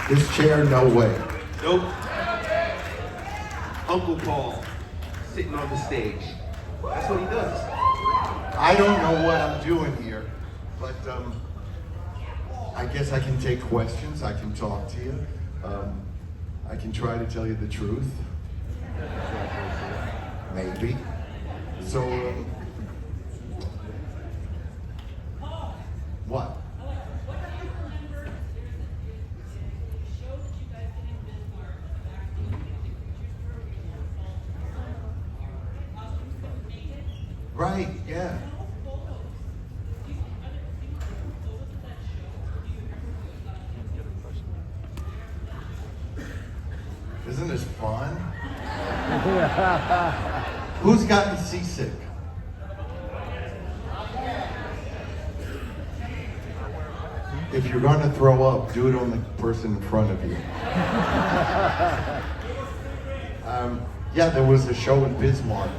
This chair, no way. Nope. Uncle Paul, sitting on the stage. That's what he does. I don't know what I'm doing here, but I guess I can take questions. I can talk to you. I can try to tell you the truth. Maybe. So, what? Right, yeah. Isn't this fun? Who's gotten seasick? If you're going to throw up, do it on the person in front of you. Yeah, there was a show in Bismarck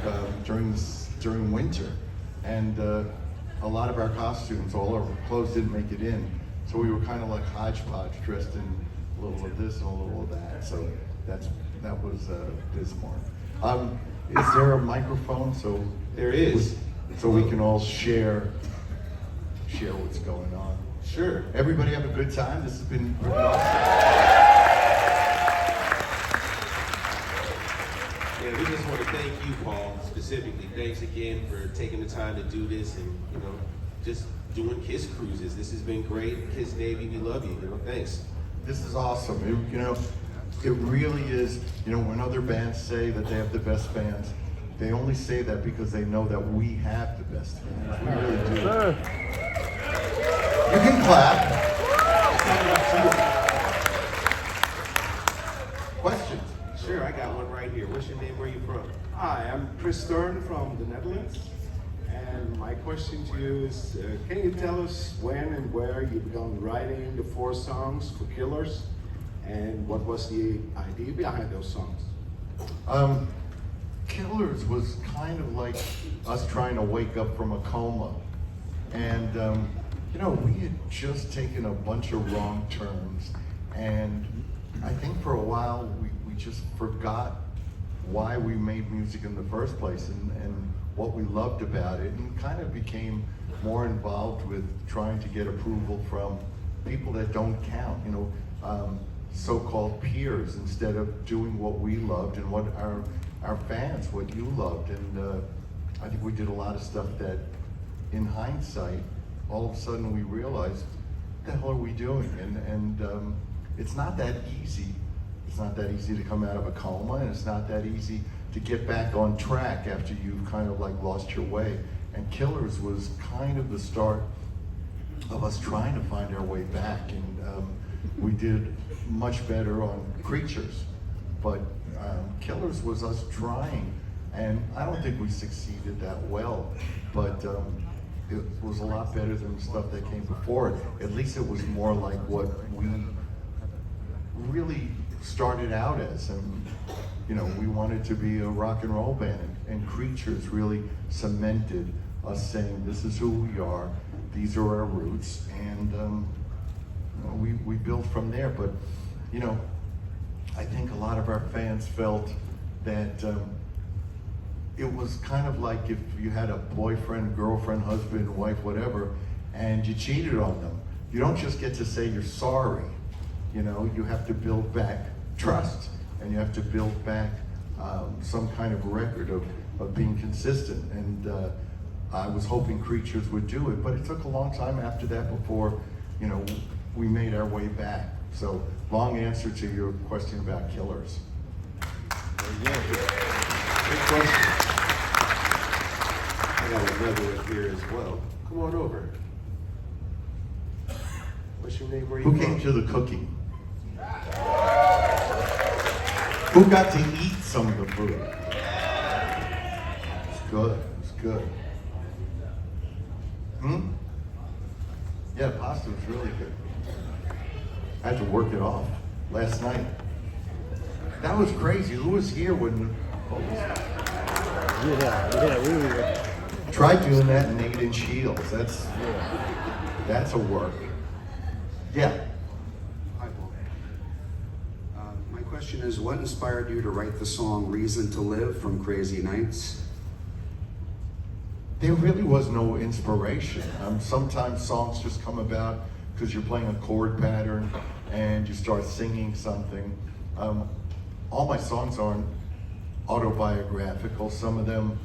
during winter, and a lot of our costumes, all our clothes didn't make it in, so we were kind of like hodgepodge, dressed in a little of this and a little of that. So that was Bismarck. Is there a microphone? So there is. So we can all share what's going on. Sure. Everybody have a good time. This has been really awesome. Yeah, we just want to thank you, Paul, specifically. Thanks again for taking the time to do this and, just doing Kiss Cruises. This has been great. Kiss Navy, we love you. Thanks. This is awesome. It really is. When other bands say that they have the best fans, they only say that because they know that we have the best fans. We really do. Sure. You can clap. Questions? Sure, I got one right here. What's your name? Where are you from? Hi, I'm Chris Stern from the Netherlands. And my question to you is, can you tell us when and where you began writing the 4 songs for Killers? And what was the idea behind those songs? Killers was kind of like us trying to wake up from a coma. And, we had just taken a bunch of wrong turns. And I think for a while, we just forgot why we made music in the first place and what we loved about it, and kind of became more involved with trying to get approval from people that don't count, so-called peers, instead of doing what we loved and what our fans, what you loved. And I think we did a lot of stuff that, in hindsight, all of a sudden we realized, what the hell are we doing? And it's not that easy. It's not that easy to come out of a coma, and it's not that easy to get back on track after you've kind of like lost your way. And Killers was kind of the start of us trying to find our way back. And we did much better on Creatures, but Killers was us trying. And I don't think we succeeded that well, but it was a lot better than the stuff that came before it. At least it was more like what we really started out as. And we wanted to be a rock and roll band, and Creatures really cemented us saying, this is who we are, these are our roots, and we built from there. But I think a lot of our fans felt that it was kind of like if you had a boyfriend, girlfriend, husband, wife, whatever, and you cheated on them. You don't just get to say you're sorry. You have to build back trust, and you have to build back some kind of record of being consistent. And I was hoping Creatures would do it, but it took a long time after that before, we made our way back. So, long answer to your question about Killers. Good question. I got another one here as well. Come on over. What's your name? Where are you Who from? came to the cooking? Who got to eat some of the food? It's good. It's good. Yeah, pasta was really good. I had to work it off last night. That was crazy. Who was here when? Yeah, we were. Try doing that in 8-inch heels. That's a work. Yeah. Hi, Paul. question is, what inspired you to write the song Reason to Live from Crazy Nights? There really was no inspiration. Sometimes songs just come about because you're playing a chord pattern and you start singing something. All my songs aren't autobiographical. Some of them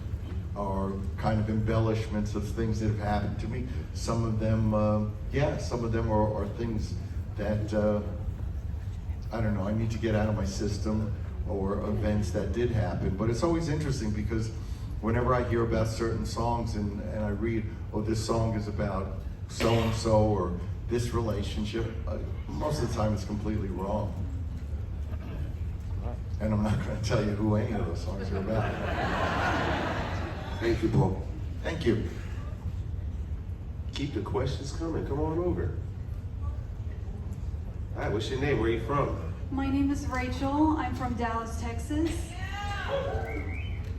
are kind of embellishments of things that have happened to me. Some of them, some of them are things that, I don't know, I need to get out of my system, or events that did happen. But it's always interesting because whenever I hear about certain songs and I read, oh, this song is about so-and-so or this relationship, most of the time it's completely wrong. And I'm not going to tell you who any of those songs are about. Thank you, Paul. Thank you. Keep the questions coming. Come on over. All right, what's your name? Where are you from? My name is Rachel. I'm from Dallas, Texas.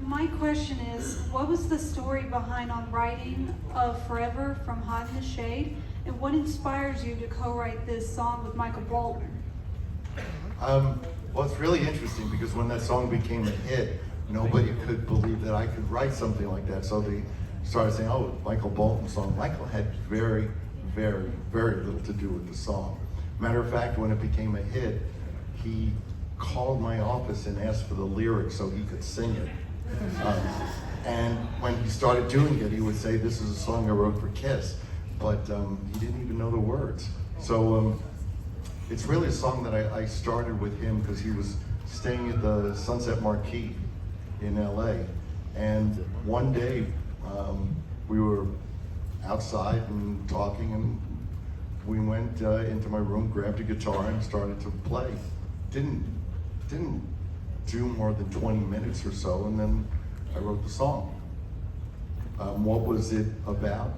My question is, what was the story behind on writing of Forever from Hot in the Shade? And what inspires you to co-write this song with Michael Brunn? Well, it's really interesting because when that song became a hit, nobody could believe that I could write something like that. So they started saying, oh, Michael Bolton's song. Michael had very, very, very little to do with the song. Matter of fact, when it became a hit, he called my office and asked for the lyrics so he could sing it. And when he started doing it, he would say, this is a song I wrote for Kiss, but he didn't even know the words. So it's really a song that I started with him because he was staying at the Sunset Marquis in LA. And one day we were outside and talking, and we went into my room, grabbed a guitar and started to play. Didn't do more than 20 minutes or so, and then I wrote the song. What was it about?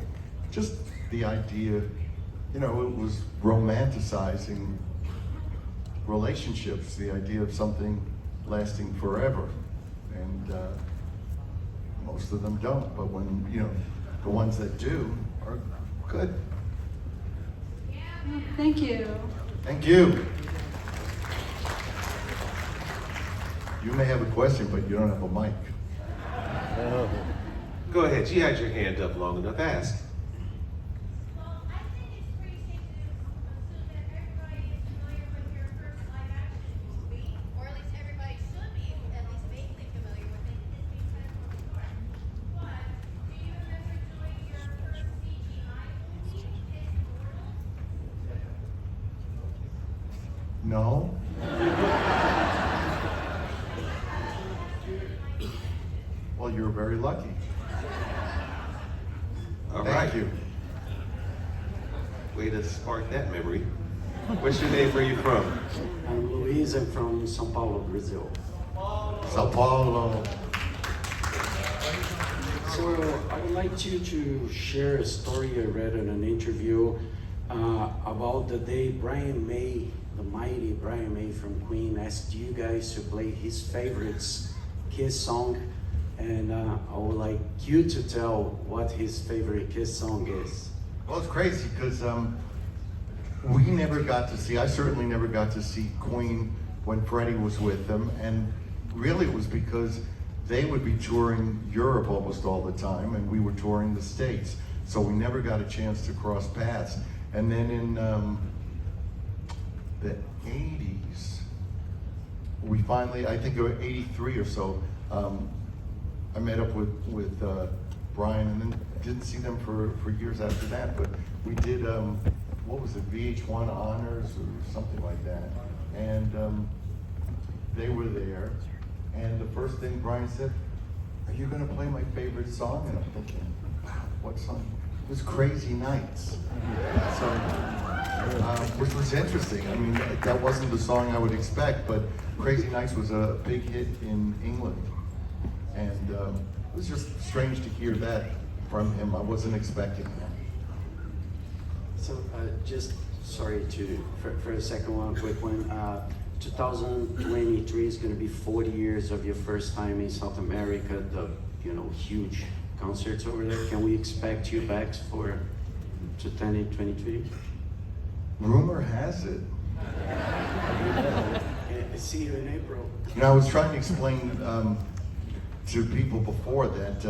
Just the idea, you know, it was romanticizing relationships, the idea of something lasting forever. And most of them don't, but when, you know, the ones that do are good. Thank you. Thank you. You may have a question, but you don't have a mic. Go ahead. She had your hand up long enough. Ask. Well, I think it's pretty safe to assume that everybody is familiar with your first live action movie, or at least everybody should be at least vaguely familiar with it. It's being set for before. But do you remember doing your first CGI movie, Kiss Immortal? No? Well, you're very lucky. All Thank right. you. Way to spark that memory. What's your name? Where you from? I'm Luis, I'm from São Paulo, Brazil. Sao Paulo. So I would like you to share a story I read in an interview about the day Brian May, the mighty Brian May from Queen, asked you guys to play his favorites Kiss song, and I would like you to tell what his favorite Kiss song is. Well, it's crazy because we never got to see, I certainly never got to see Queen when Freddie was with them, and really it was because they would be touring Europe almost all the time, and we were touring the States, so we never got a chance to cross paths. And then in the 80s, we finally, I think it was 83 or so, I met up with Brian, and then didn't see them for years after that, but we did, what was it, VH1 Honors or something like that, and they were there, and the first thing Brian said, are you gonna play my favorite song? And I'm thinking, wow, what song? It was Crazy Nights. So, which was interesting. I mean, that wasn't the song I would expect, but Crazy Nights was a big hit in England. And it was just strange to hear that from him. I wasn't expecting that. So just sorry for a second one, quick one. 2023 is going to be 40 years of your first time in South America, the huge concerts over there. Can we expect you back for 2023? Rumor has it. See, in bro. You know, I was trying to explain to people before that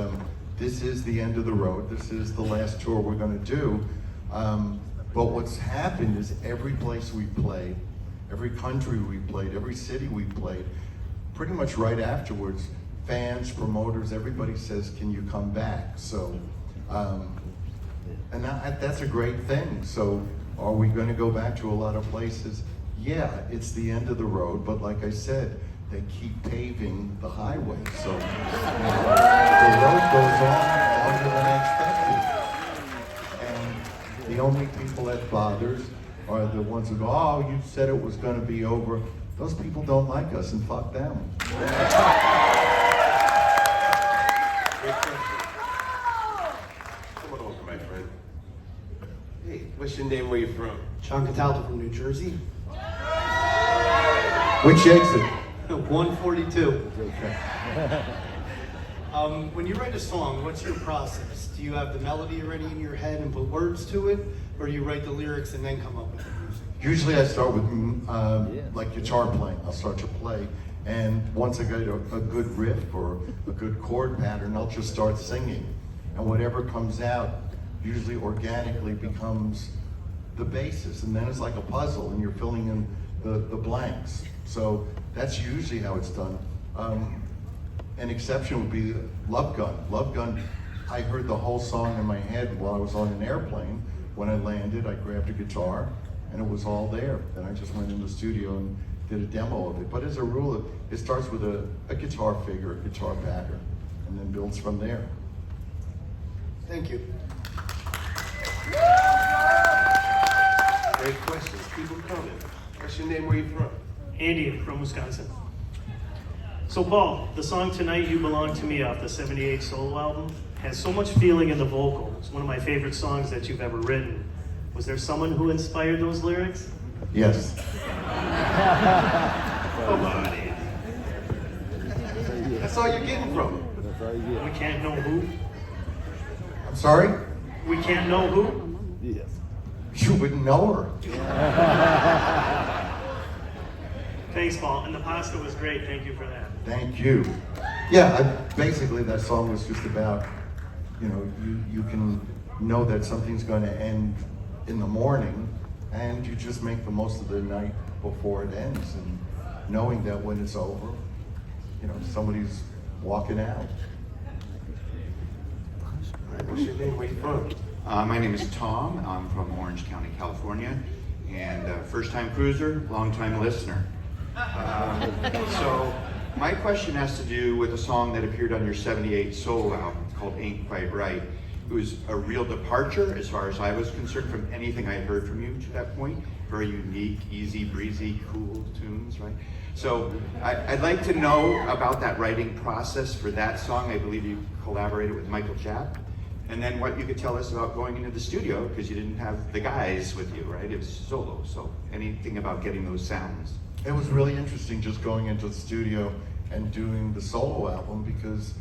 this is the end of the road. This is the last tour we're going to do. But what's happened is every place we played, every country we played, every city we played, pretty much right afterwards, fans, promoters, everybody says, "Can you come back?" So, and that's a great thing. So, are we going to go back to a lot of places? Yeah, it's the end of the road, but like I said, they keep paving the highway, so the road goes on longer than expected. And the only people that bothers are the ones who go, "Oh, you said it was going to be over." Those people don't like us, and fuck them. Great question. Come on over, my friend. Hey, what's your name? Where you from? John Cataldo from New Jersey. Which exit? 142. Okay. When you write a song, what's your process? Do you have the melody already in your head and put words to it, or do you write the lyrics and then come up with the music? Usually I start with like guitar playing. I'll start to play, and once I get a good riff or a good chord pattern, I'll just start singing. And whatever comes out usually organically becomes the basis, and then it's like a puzzle and you're filling in the blanks. So that's usually how it's done. An exception would be Love Gun. Love Gun, I heard the whole song in my head while I was on an airplane. When I landed, I grabbed a guitar and it was all there. Then I just went in the studio and did a demo of it. But as a rule, it starts with a guitar figure, a guitar pattern, and then builds from there. Thank you. Great questions. Keep them coming. What's your name? Where you from? Andy from Wisconsin. So Paul, the song Tonight You Belong to Me off the 78 solo album has so much feeling in the vocal. It's one of my favorite songs that you've ever written. Was there someone who inspired those lyrics? Yes. Come on, Andy. That's all you're getting from him. We can't know who. I'm sorry? We can't know who. You wouldn't know her. Thanks, Paul. And the pasta was great. Thank you for that. Thank you. Yeah, basically that song was just about, you know, you can know that something's going to end in the morning, and you just make the most of the night before it ends, and knowing that when it's over, you know, somebody's walking out. All right, what's your name? Where you from? My name is Tom. I'm from Orange County, California, and first-time cruiser, long-time listener. So my question has to do with a song that appeared on your 78 solo album called Ain't Quite Right. It was a real departure, as far as I was concerned, from anything I had heard from you to that point. Very unique, easy, breezy, cool tunes, right? So I'd like to know about that writing process for that song. I believe you collaborated with Michael Japp. And then what you could tell us about going into the studio, because you didn't have the guys with you, right? It was solo, so anything about getting those sounds. It was really interesting just going into the studio and doing the solo album, because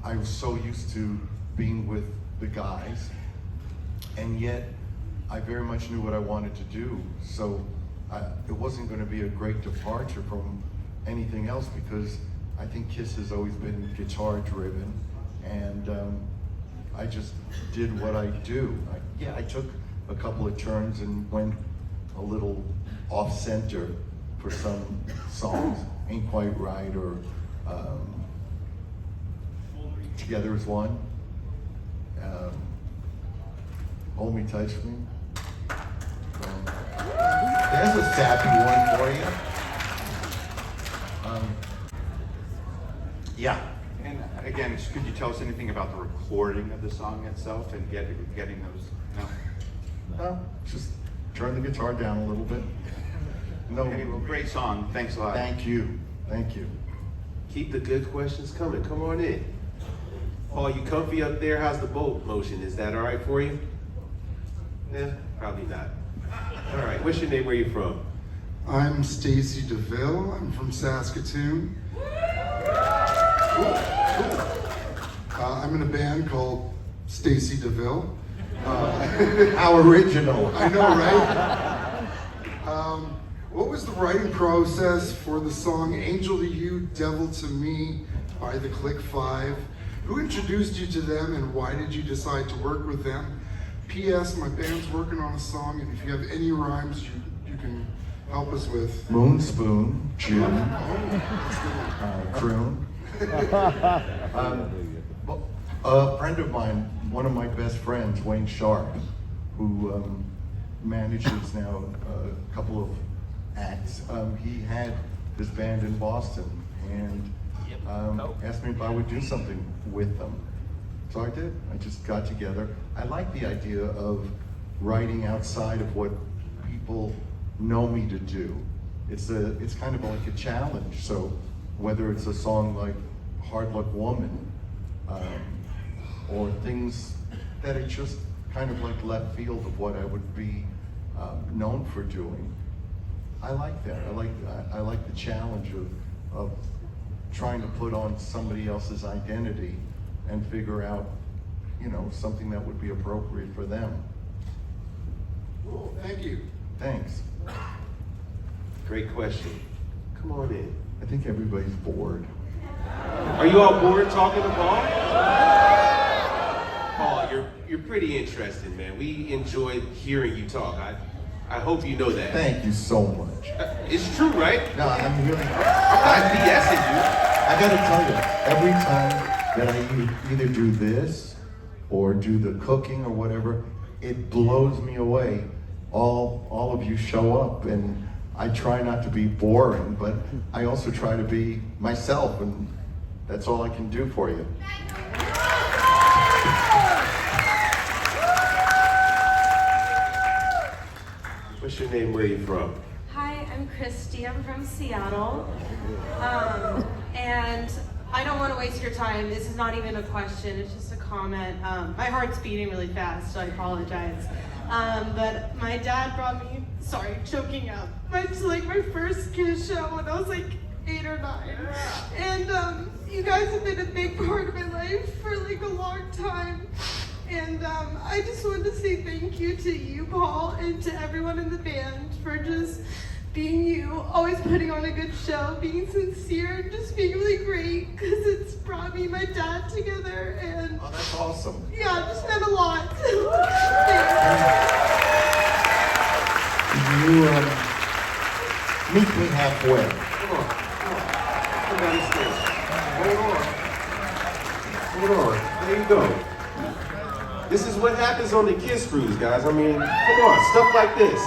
I was so used to being with the guys, and yet I very much knew what I wanted to do. So it wasn't going to be a great departure from anything else, because I think Kiss has always been guitar driven, and I just did what I do. I took a couple of turns and went a little off center for some songs, Ain't Quite Right, or Together as One, Hold Me, Touch Me. There's a sappy one for you. Yeah. And again, could you tell us anything about the recording of the song itself and getting those? No. Just turn the guitar down a little bit. No. Okay, well, great song. Thanks a lot. Thank you. Thank you. Keep the good questions coming. Come on in. Paul, you comfy up there? How's the boat motion? Is that all right for you? Yeah, probably not. All right, what's your name? Where you from? I'm Stacy DeVille. I'm from Saskatoon. I'm in a band called Stacy DeVille. How original. I know, right? What was the writing process for the song Angel to You, Devil to Me by the Click Five? Who introduced you to them and why did you decide to work with them? P.S. My band's working on a song, and if you have any rhymes you can help us with. Moon Spoon, June, Croon. A friend of mine, one of my best friends, Wayne Sharp, who manages now a couple of acts, he had this band in Boston and asked me if I would do something with them. So I did. I just got together. I like the idea of writing outside of what people know me to do. It's kind of like a challenge. So whether it's a song like Hard Luck Woman, or things that are just kind of like left field of what I would be known for doing. I like that. I like the challenge of trying to put on somebody else's identity and figure out, something that would be appropriate for them. Cool, thank you. Thanks. Great question. Come on in. I think everybody's bored. Are you all bored talking to Paul? Paul, you're pretty interesting, man. We enjoyed hearing you talk. I hope you know that. Thank you so much. It's true, right? No, I'm really. I'm not BSing you. I gotta tell you, every time that I either do this or do the cooking or whatever, it blows me away. All of you show up, and I try not to be boring, but I also try to be myself, and that's all I can do for you. What's your name? Where are you from? Hi, I'm Christy. I'm from Seattle. And I don't want to waste your time. This is not even a question. It's just a comment. My heart's beating really fast, so I apologize. But my dad brought me, choking up, my first Kiss show when I was like 8 or 9. And you guys have been a big part of my life for like a long time. And I just wanted to say thank you to you, Paul, and to everyone in the band for just being you, always putting on a good show, being sincere, and just being really great, because it's brought me and my dad together, and Oh, that's awesome. yeah, it just meant a lot. Can you meet me halfway? Come on. Come down the stairs. Hold on. There you go. This is what happens on the Kiss Cruise, guys. I mean, come on, stuff like this.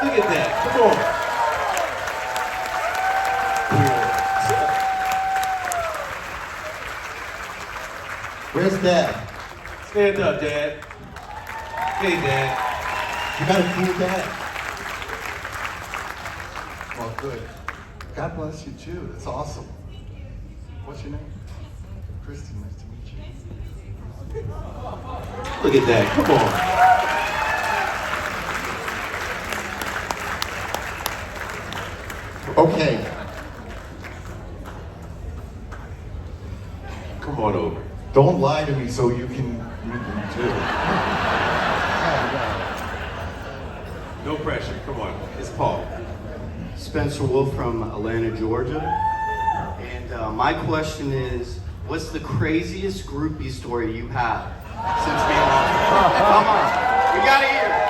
Look at that. Come on. Where's Dad? Stand up, Dad. Hey, Dad. You got a cool dad. Well, good. God bless you too. That's awesome. What's your name? Christy. Nice to meet you. Look at that. Come on. Okay. Come on over. Don't lie to me so you can meet them too. No pressure. Come on. It's Paul. Spencer Wolf from Atlanta, Georgia. And my question is, what's the craziest groupie story you have since being on? Come on, we gotta hear it.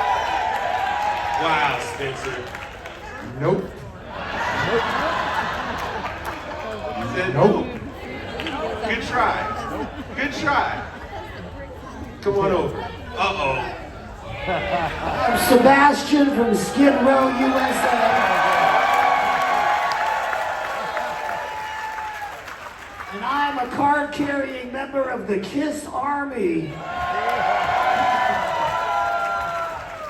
Wow, Spencer. Nope. You said Nope. Good try. Good try. Come on over. Uh-oh. I'm Sebastian from Skid Row, USA. And I'm a card-carrying member of the Kiss Army.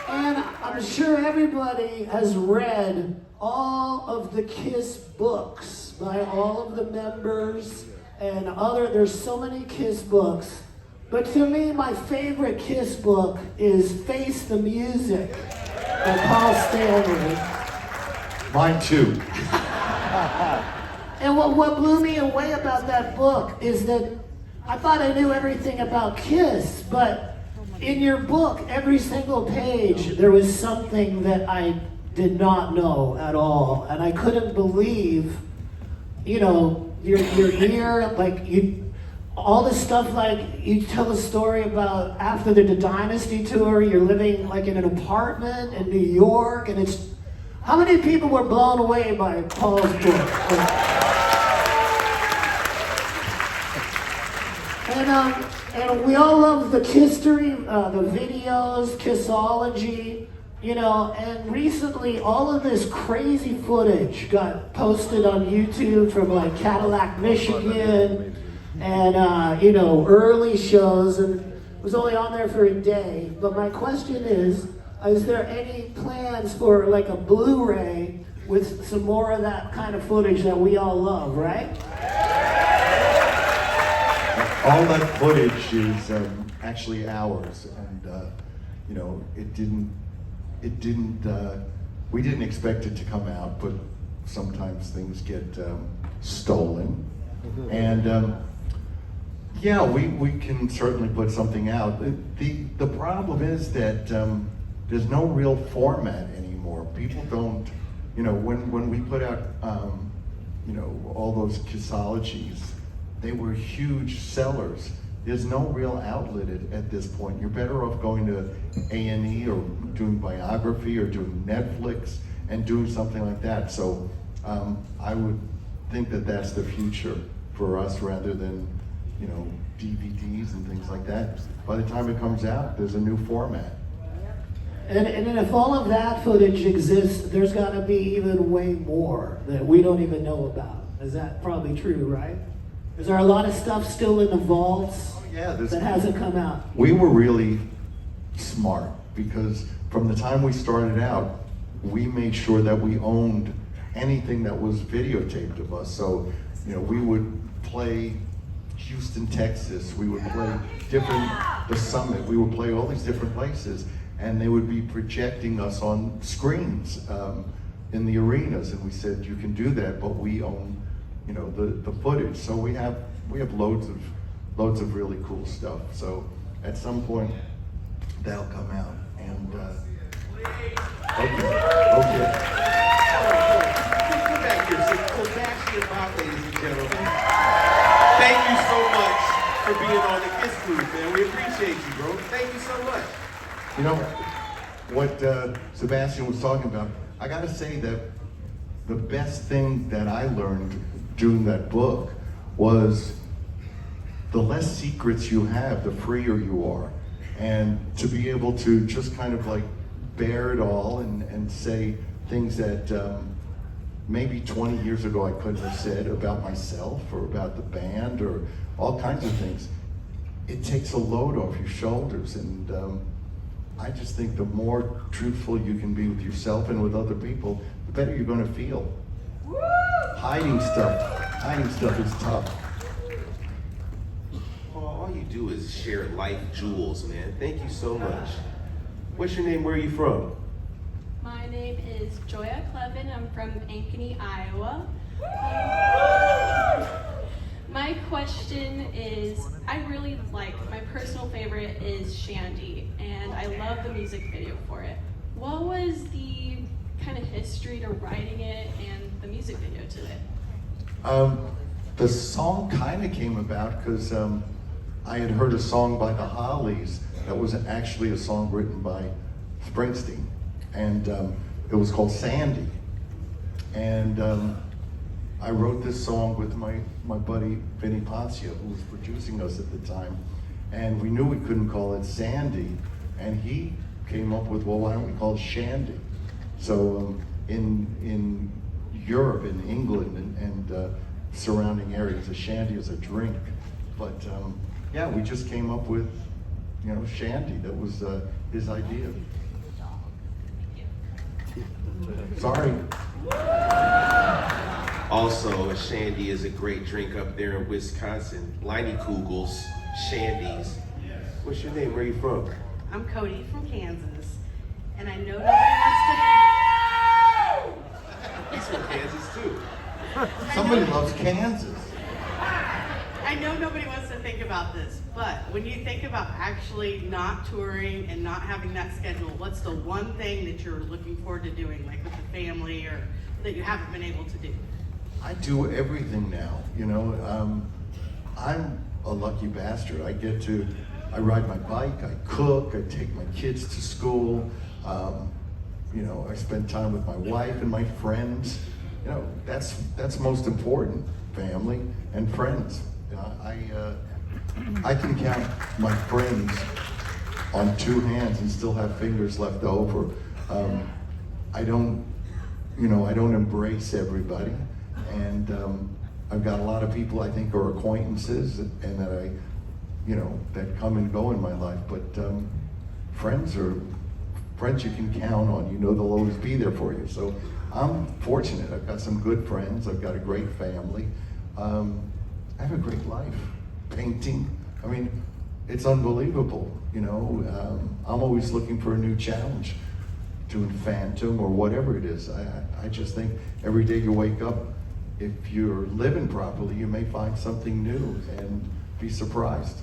And I'm sure everybody has read all of the Kiss books by all of the members and there's so many Kiss books. But to me, my favorite Kiss book is Face the Music by Paul Stanley. Mine too. And what blew me away about that book is that I thought I knew everything about Kiss, but in your book, every single page, there was something that I did not know at all, and I couldn't believe, you know, your year, like all this stuff, like you tell a story about after the Dynasty tour, you're living like in an apartment in New York, and it's, how many people were blown away by Paul's book? And we all love the history, the videos, Kissology, you know, and recently all of this crazy footage got posted on YouTube from like Cadillac, Michigan, and, you know, early shows, and it was only on there for a day. But my question is there any plans for like a Blu-ray with some more of that kind of footage that we all love, right? All that footage is actually ours, and you know, we didn't expect it to come out, but sometimes things get stolen, and yeah, we can certainly put something out. The problem is that there's no real format anymore. People don't, you know, when we put out, you know, all those Kissologies, they were huge sellers. There's no real outlet at this point. You're better off going to A&E or doing biography or doing Netflix and doing something like that. So I would think that that's the future for us rather than, you know, DVDs and things like that. By the time it comes out, there's a new format. And if all of that footage exists, there's got to be even way more that we don't even know about. Is that probably true, right? Is there a lot of stuff still in the vaults that hasn't come out? We were really smart because from the time we started out, we made sure that we owned anything that was videotaped of us. So, you know, we would play Houston, Texas, we would play the Summit, we would play all these different places, and they would be projecting us on screens in the arenas, and we said, you can do that, but we own, you know, the footage. So we have loads of really cool stuff. So at some point that'll come out. And okay. Come back here, Sebastian Bach, ladies and gentlemen. Thank you so much for being on the Kiss Cruise, man. We appreciate you, bro. Thank you so much. You know what Sebastian was talking about? I gotta say that the best thing that I learned doing that book was the less secrets you have, the freer you are. And to be able to just kind of like bear it all and say things that maybe 20 years ago I couldn't have said about myself or about the band or all kinds of things. It takes a load off your shoulders, and I just think the more truthful you can be with yourself and with other people, the better you're gonna feel. Hiding stuff is tough. All you do is share life jewels, man. Thank you so much. What's your name? Where are you from? My name is Joya Clevin. I'm from Ankeny, Iowa. My question is, I really like, my personal favorite is Shandy, and I love the music video for it. What was the kind of history to writing it and the music video to it? The song kind of came about because I had heard a song by the Hollies that was actually a song written by Springsteen, and it was called Sandy. And I wrote this song with my buddy Vinny Poncia, who was producing us at the time, and we knew we couldn't call it Sandy, and he came up with, well, why don't we call it Shandy? So in Europe, in England, and surrounding areas, a shandy is a drink. But yeah, we just came up with, you know, Shandy. That was his idea. Sorry. Also, a shandy is a great drink up there in Wisconsin. Leinenkugels, shandies. What's your name? Where are you from? I'm Cody from Kansas, and I know nobody wants He's from Kansas too. Somebody loves Kansas. I know nobody wants to think about this, But when you think about actually not touring and not having that schedule, what's the one thing that you're looking forward to doing, like with the family, or that you haven't been able to do? I do everything now, you know. I'm a lucky bastard. I ride my bike, I cook, I take my kids to school, you know, I spend time with my wife and my friends. You know, that's most important, family and friends. You know, I can count my friends on two hands and still have fingers left over. I don't embrace everybody, and I've got a lot of people I think are acquaintances and that come and go in my life. But friends are friends you can count on. You know they'll always be there for you. So I'm fortunate. I've got some good friends. I've got a great family. I have a great life. Painting. I mean, it's unbelievable. You know, I'm always looking for a new challenge, doing Phantom or whatever it is. I just think every day you wake up, if you're living properly, you may find something new and be surprised.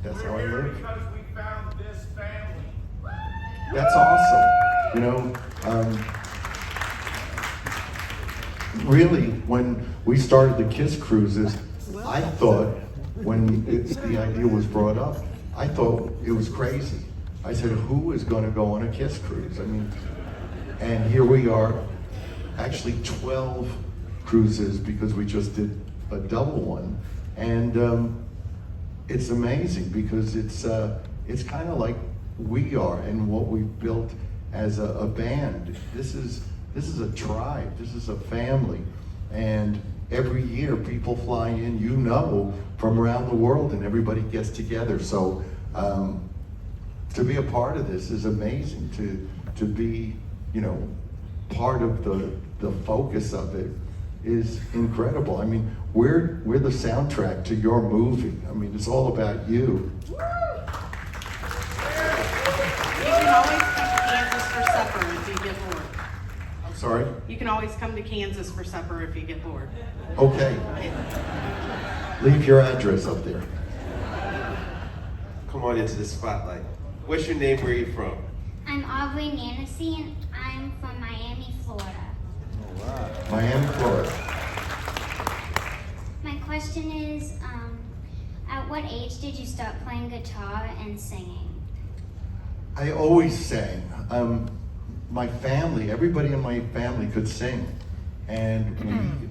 That's how I live. Because we found this family. That's awesome. You know, really, when we started the Kiss Cruises, I thought, when the idea was brought up, I thought it was crazy. I said, who is going to go on a Kiss Cruise? I mean, and here we are, actually 12 cruises, because we just did a double one. And it's amazing because it's kind of like we are and what we built as a band. This is a tribe, this is a family. And every year people fly in, you know, from around the world, and everybody gets together. So to be a part of this is amazing. To be, you know, part of the focus of it is incredible. I mean, we're the soundtrack to your movie. I mean, it's all about you. You can always come to Kansas for supper if you get bored. I'm sorry? You can always come to Kansas for supper if you get bored. Okay. Leave your address up there. Come on into the spotlight. What's your name? Where are you from? I'm Aubrey Nancy, and I'm from Miami, Florida. Miami, Florida. My question is, at what age did you start playing guitar and singing? I always sang. My family, everybody in my family could sing. And we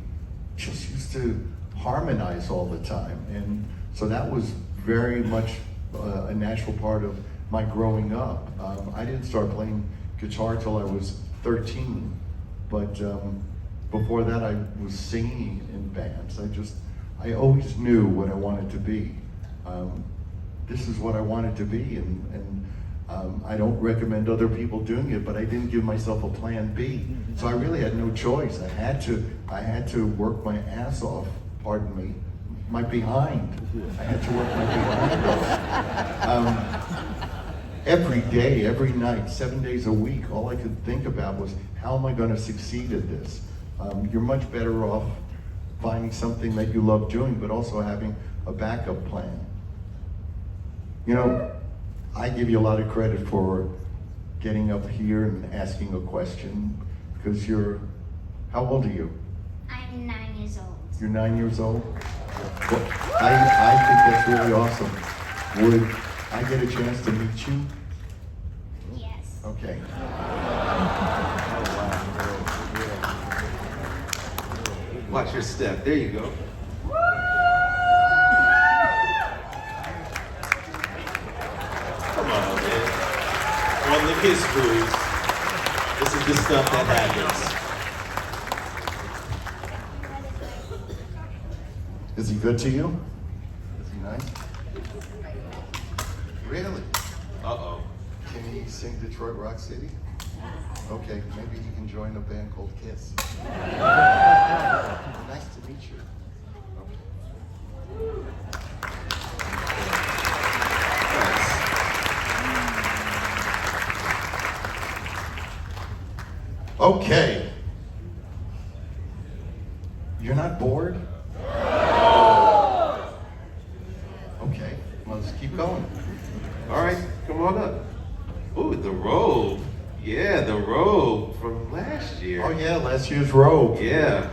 just used to harmonize all the time. And so that was very much a natural part of my growing up. I didn't start playing guitar till I was 13. But before that, I was singing in bands. I always knew what I wanted to be. This is what I wanted to be, and I don't recommend other people doing it, but I didn't give myself a plan B. So I really had no choice. I had to work my ass off, pardon me, my behind. I had to work my behind off. Every day, every night, 7 days a week, all I could think about was, how am I going to succeed at this? You're much better off finding something that you love doing, but also having a backup plan. You know, I give you a lot of credit for getting up here and asking a question, because how old are you? I'm 9 years old. You're 9 years old? Well, I think that's really awesome. Would I get a chance to meet you? Yes. Okay. Watch your step. There you go. Come on, man. On the Kiss Cruise, this is the stuff that happens. Is he good to you? Is he nice? Really? Uh-oh. Can he sing Detroit Rock City? Okay, maybe he can join a band called Kiss. Nice to meet you. Okay. You're not bored? Okay, well, just keep going. All right, come on up. Ooh, the robe. Yeah, the robe from last year. Oh yeah, last year's robe. Yeah.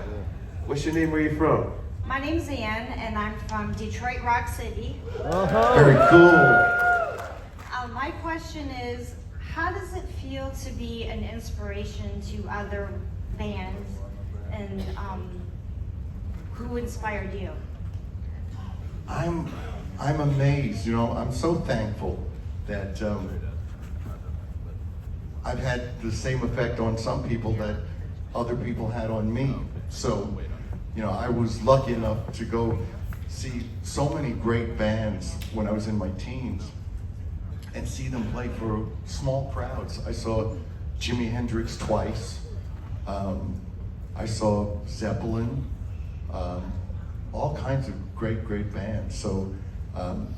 What's your name? Where you from? My name's Ann, and I'm from Detroit Rock City. Very cool. My question is, how does it feel to be an inspiration to other bands, and who inspired you? I'm amazed. You know, I'm so thankful that I've had the same effect on some people that other people had on me. So, you know, I was lucky enough to go see so many great bands when I was in my teens and see them play for small crowds. I saw Jimi Hendrix twice. I saw Zeppelin, all kinds of great bands. So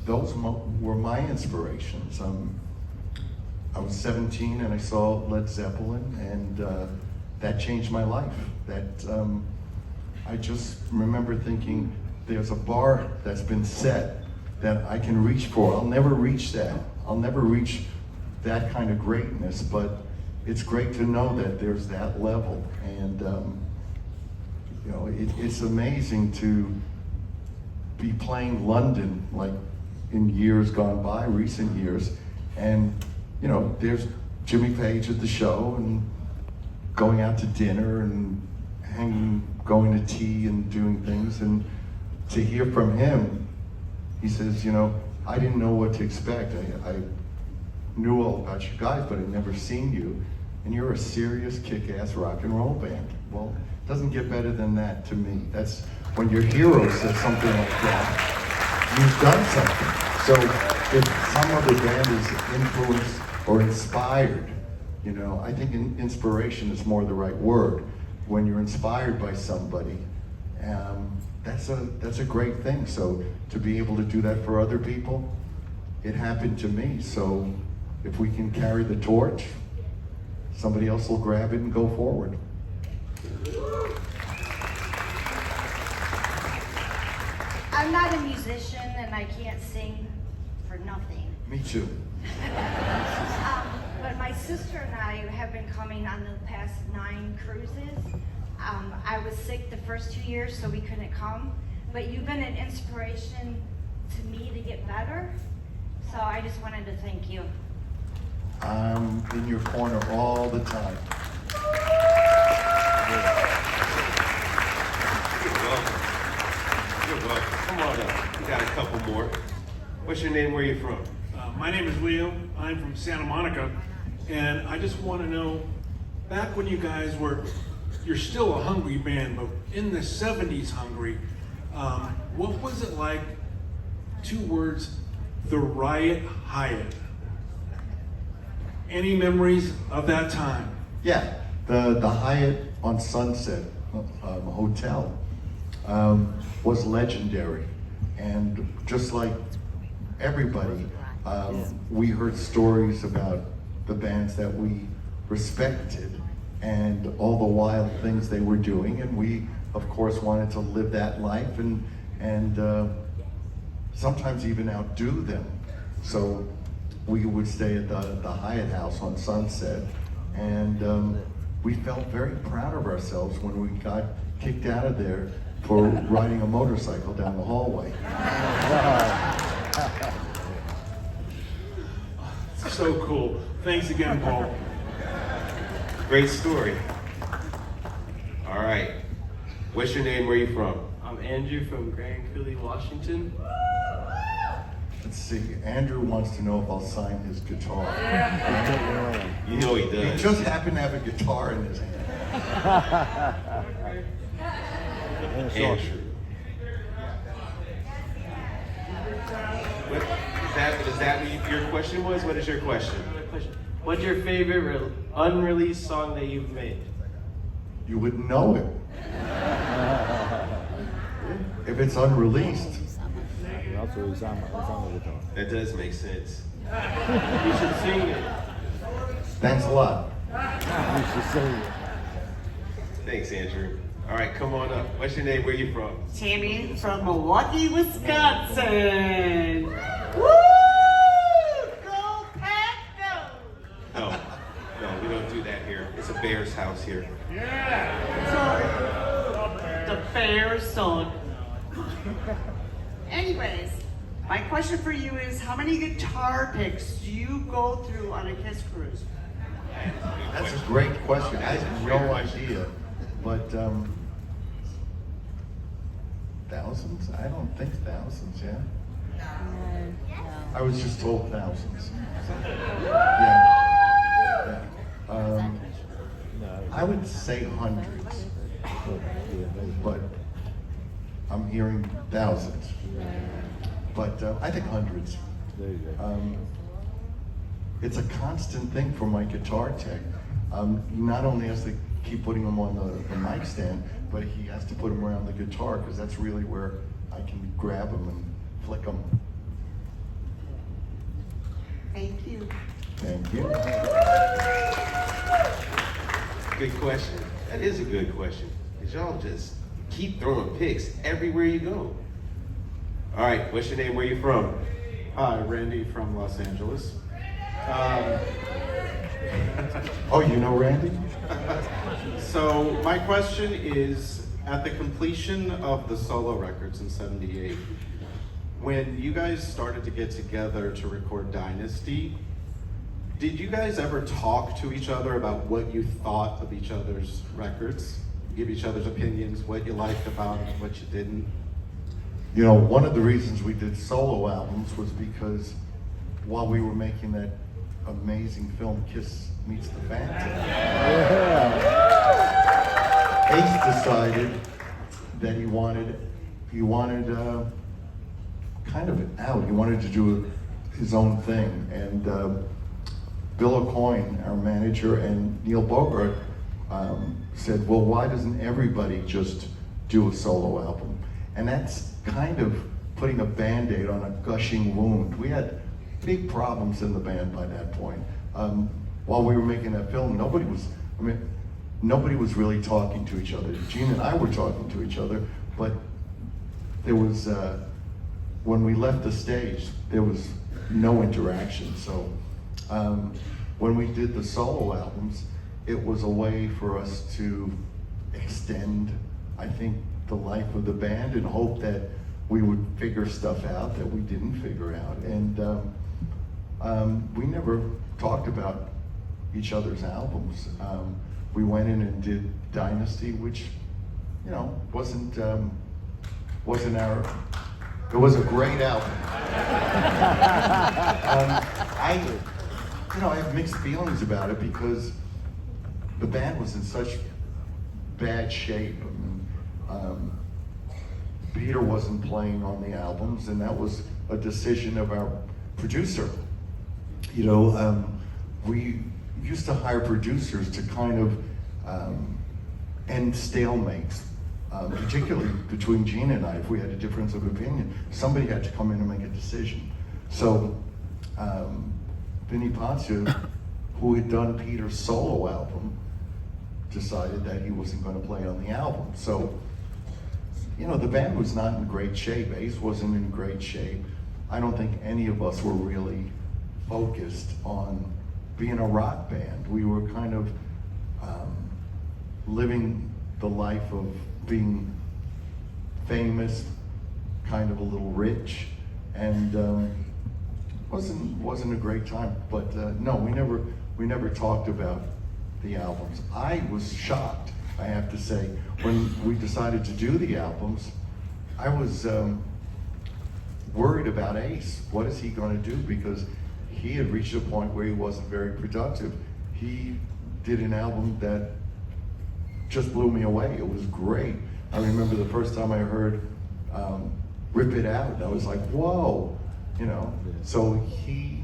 those were my inspirations. I was 17 and I saw Led Zeppelin, and that changed my life. I just remember thinking, there's a bar that's been set that I can reach for. I'll never reach that. I'll never reach that kind of greatness, but it's great to know that there's that level. And you know, it's amazing to be playing London like in years gone by, recent years, and you know, there's Jimmy Page at the show and going out to dinner and going to tea and doing things, and to hear from him, he says, you know, I didn't know what to expect. I knew all about you guys, but I'd never seen you, and you're a serious kick-ass rock and roll band. Well, it doesn't get better than that to me. That's when your hero says something like that, you've done something. So if some other band is influenced or inspired, you know, I think inspiration is more the right word. When you're inspired by somebody, that's a great thing. So to be able to do that for other people, it happened to me. So if we can carry the torch, somebody else will grab it and go forward. I'm not a musician, and I can't sing for nothing. Me too. But my sister and I have been coming on the past 9 cruises. I was sick the first 2 years, so we couldn't come. But you've been an inspiration to me to get better. So I just wanted to thank you. I'm in your corner all the time. You're welcome. Come on up. We got a couple more. What's your name? Where you from? My name is Leo. I'm from Santa Monica, and I just want to know, back when you guys were, you're still a hungry band, but in the 70s hungry, what was it like? 2 words, the Riot Hyatt. Any memories of that time? Yeah, the Hyatt on Sunset Hotel was legendary, and just like everybody, we heard stories about the bands that we respected and all the wild things they were doing, and we of course wanted to live that life and sometimes even outdo them. So we would stay at the Hyatt House on Sunset, and we felt very proud of ourselves when we got kicked out of there for riding a motorcycle down the hallway. So cool. Thanks again, Paul. Great story. All right. What's your name? Where you from? I'm Andrew from Grand Coulee, Washington. Let's see, Andrew wants to know if I'll sign his guitar. You know he does. He just happened to have a guitar in his hand. Andrew. Is that what your question was? What is your question? What's your favorite unreleased song that you've made? You wouldn't know it. If it's unreleased. That does make sense. You should sing it. Thanks a lot. Thanks, Andrew. All right, come on up. What's your name? Where you from? Tammy from Milwaukee, Wisconsin. Woo! Bears house here. The Bears son. Anyways, my question for you is, how many guitar picks do you go through on a Kiss cruise? That's a great question. I have no idea, but thousands? I don't think thousands, yeah? I was just told thousands. Yeah. I would say hundreds, but I'm hearing thousands. But I think hundreds. It's a constant thing for my guitar tech. He not only has to keep putting them on the mic stand, but he has to put them around the guitar because that's really where I can grab them and flick them. Thank you. Thank you. Good question. That is a good question. Because y'all just keep throwing picks everywhere you go. All right, what's your name? Where you from? Hi, Randy from Los Angeles. Oh, you know Randy? So my question is, at the completion of the solo records in '78, when you guys started to get together to record Dynasty, did you guys ever talk to each other about what you thought of each other's records? Give each other's opinions, what you liked about them, what you didn't? You know, one of the reasons we did solo albums was because while we were making that amazing film, Kiss Meets the Phantom, Ace decided that he wanted kind of out. He wanted to do his own thing. And Bill O'Coin, our manager, and Neil Bogart said, well, why doesn't everybody just do a solo album? And that's kind of putting a Band-Aid on a gushing wound. We had big problems in the band by that point. While we were making that film, nobody was really talking to each other. Gene and I were talking to each other, but there was, when we left the stage, there was no interaction. So when we did the solo albums, it was a way for us to extend, I think, the life of the band and hope that we would figure stuff out that we didn't figure out. And we never talked about each other's albums. We went in and did Dynasty, which, you know, wasn't our, it was a great album. I have mixed feelings about it because the band was in such bad shape. Peter wasn't playing on the albums, and that was a decision of our producer. You know, we used to hire producers to kind of end stalemates, particularly between Gene and I. If we had a difference of opinion, somebody had to come in and make a decision. So Vinnie Poncia, who had done Peter's solo album, decided that he wasn't going to play on the album. So, you know, the band was not in great shape. Ace wasn't in great shape. I don't think any of us were really focused on being a rock band. We were kind of living the life of being famous, kind of a little rich, and wasn't a great time. But no, we never talked about the albums. I was shocked, I have to say, when we decided to do the albums. I was worried about Ace. What is he going to do? Because he had reached a point where he wasn't very productive. He did an album that just blew me away. It was great. I remember the first time I heard Rip It Out, and I was like, whoa, you know. So he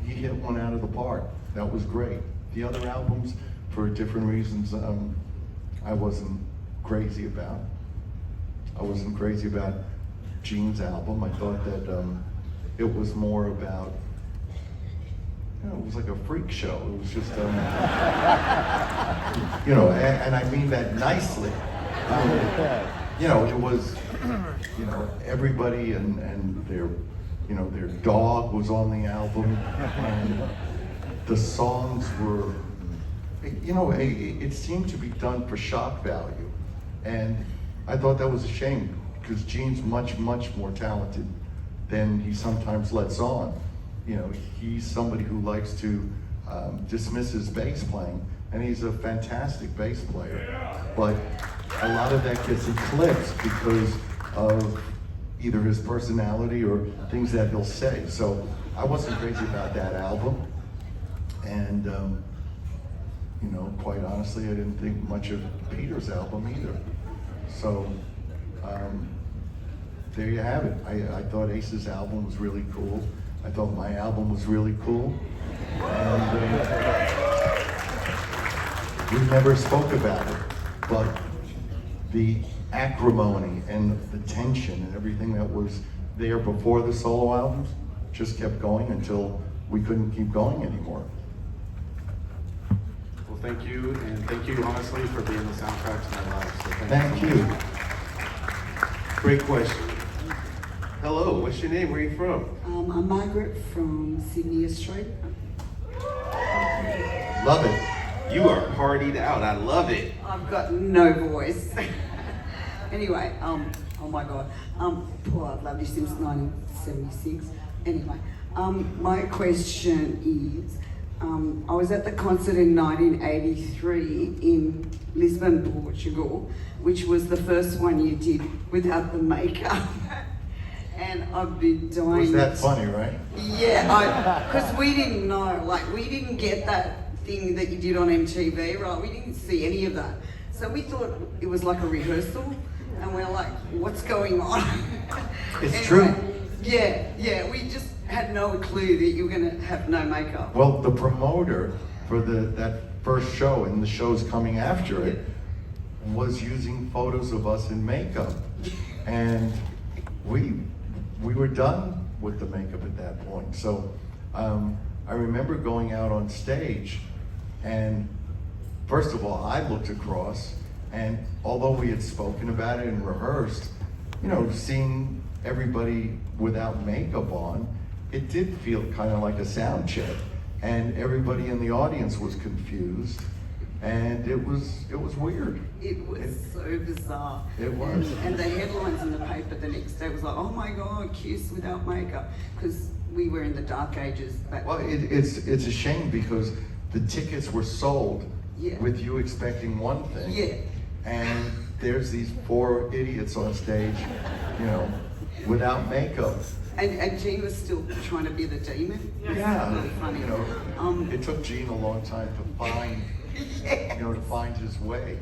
hit one out of the park. That was great. The other albums, for different reasons, I wasn't crazy about. I wasn't crazy about Gene's album. I thought that it was more about, you know, it was like a freak show. It was just, you know, and I mean that nicely. You know, it was, you know, everybody and their, you know, their dog was on the album, and the songs were it seemed to be done for shock value. And I thought that was a shame because Gene's much, much more talented than he sometimes lets on. He's somebody who likes to dismiss his bass playing, and he's a fantastic bass player. But a lot of that gets eclipsed because of either his personality or things that he'll say. So I wasn't crazy about that album. And, quite honestly, I didn't think much of Peter's album either. So there you have it. I thought Ace's album was really cool. I thought my album was really cool. And we never spoke about it, but the acrimony and the tension and everything that was there before the solo albums just kept going until we couldn't keep going anymore. Well, thank you, and thank you honestly for being the soundtrack to my life. So Thank you. Great question. Hello, what's your name? Where are you from? I'm Margaret from Sydney, Australia. Love it. You are partied out. I love it. I've got no voice. Anyway, oh my God. Paul, I've loved you since 1976. Anyway, my question is, I was at the concert in 1983 in Lisbon, Portugal, which was the first one you did without the makeup. And I've been dying. Was that funny, right? Yeah, because we didn't know, we didn't get that thing that you did on MTV, right? We didn't see any of that. So we thought it was like a rehearsal, and we're like, what's going on? It's true. Yeah, we just had no clue that you were gonna have no makeup. Well, the promoter for that first show and the shows coming after it was using photos of us in makeup. And we were done with the makeup at that point. So I remember going out on stage, and first of all, I looked across, and although we had spoken about it and rehearsed, seeing everybody without makeup on, it did feel kind of like a sound check. And everybody in the audience was confused, and it was weird. It was so bizarre. It was. And the headlines in the paper the next day was like, oh my God, Kiss without makeup. Because we were in the dark ages back Well, then. it's a shame because the tickets were sold Yeah. with you expecting one thing. Yeah. And there's these four idiots on stage, without makeup. And Gene was still trying to be the demon. Yeah. Really funny. It took Gene a long time to find, to find his way.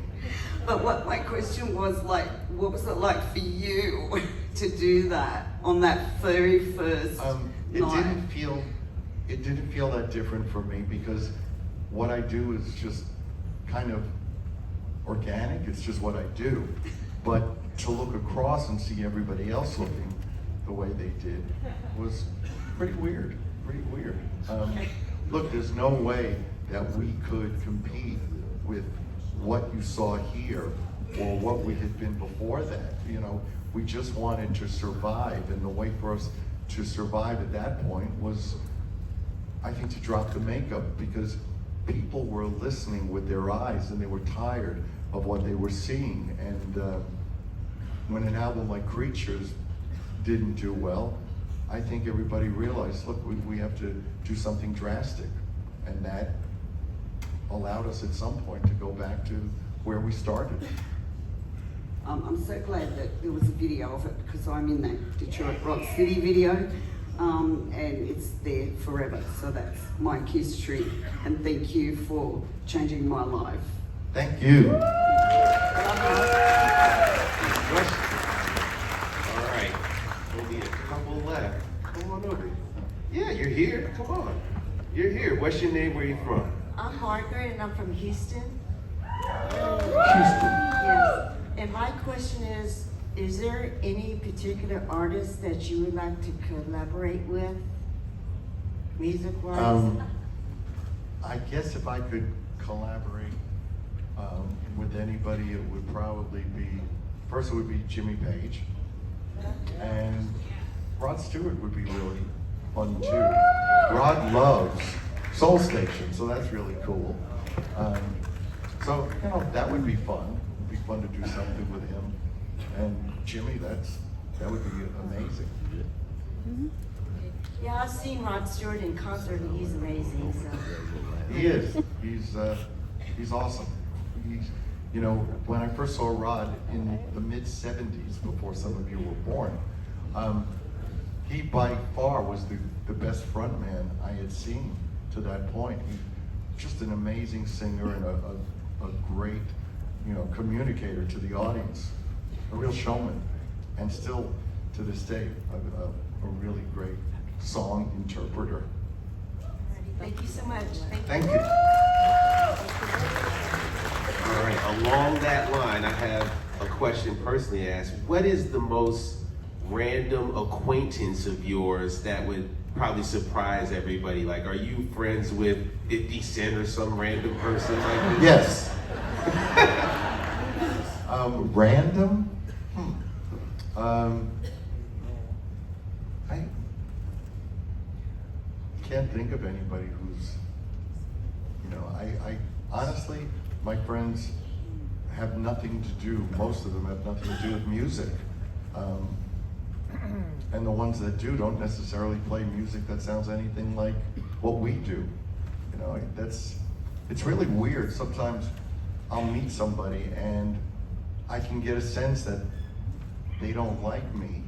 But what my question was what was it like for you to do that on that very first It night? didn't feel that different for me because what I do is just kind of organic. It's just what I do. But to look across and see everybody else looking the way they did was pretty weird. Look, there's no way that we could compete with what you saw here or what we had been before that. We just wanted to survive, and the way for us to survive at that point was, I think, to drop the makeup, because people were listening with their eyes and they were tired of what they were seeing. And when an album like Creatures didn't do well, I think everybody realized, look, we have to do something drastic. And that allowed us at some point to go back to where we started. I'm so glad that there was a video of it because I'm in that Detroit Rock City video, and it's there forever. So that's my history, and thank you for changing my life. Thank you. All right, only a couple left. Come on over. Yeah, you're here. Come on. You're here. What's your name? Where are you from? I'm Margaret, and I'm from Houston. Houston. Yes. And my question is there any particular artist that you would like to collaborate with, music-wise? I guess if I could collaborate with anybody, it would probably be, first it would be Jimmy Page, and Rod Stewart would be really fun too. Rod loves Soul Station, so that's really cool. So, you know, that would be fun. It'd be fun to do something with him. And Jimmy, that would be amazing. Yeah, I've seen Rod Stewart in concert and he's amazing, so. He is. He's awesome. You know, when I first saw Rod in the mid-'70s, before some of you were born, he by far was the best frontman I had seen to that point. He just an amazing singer and a great, you know, communicator to the audience, a real showman, and still to this day a really great song interpreter. Thank you so much. Thank you. All right, along that line, I have a question personally asked. What is the most random acquaintance of yours that would probably surprise everybody? Like, are you friends with 50 Cent or some random person like this? Yes. Random? I can't think of anybody who's, you know, I honestly, my friends have nothing to do, most of them have nothing to do with music. And the ones that do don't necessarily play music that sounds anything like what we do. You know, it's really weird. Sometimes I'll meet somebody and I can get a sense that they don't like me,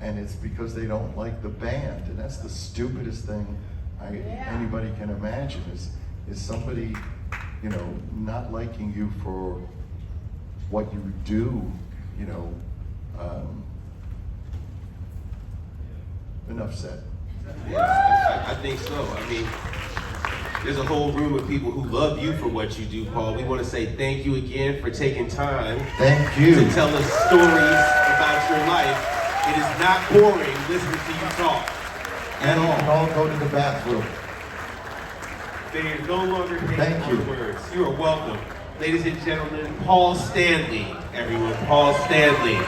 and it's because they don't like the band. And that's the stupidest thing anybody can imagine is somebody, you know, not liking you for what you do, you know. Enough said. Yeah, I think so. I mean, there's a whole room of people who love you for what you do, Paul. We want to say thank you again for taking time. Thank you. To tell us stories about your life. It is not boring listening to you talk. And you can all go to the bathroom. They are no longer taking Thank you. words. You are welcome. Ladies and gentlemen, Paul Stanley. Everyone, Paul Stanley.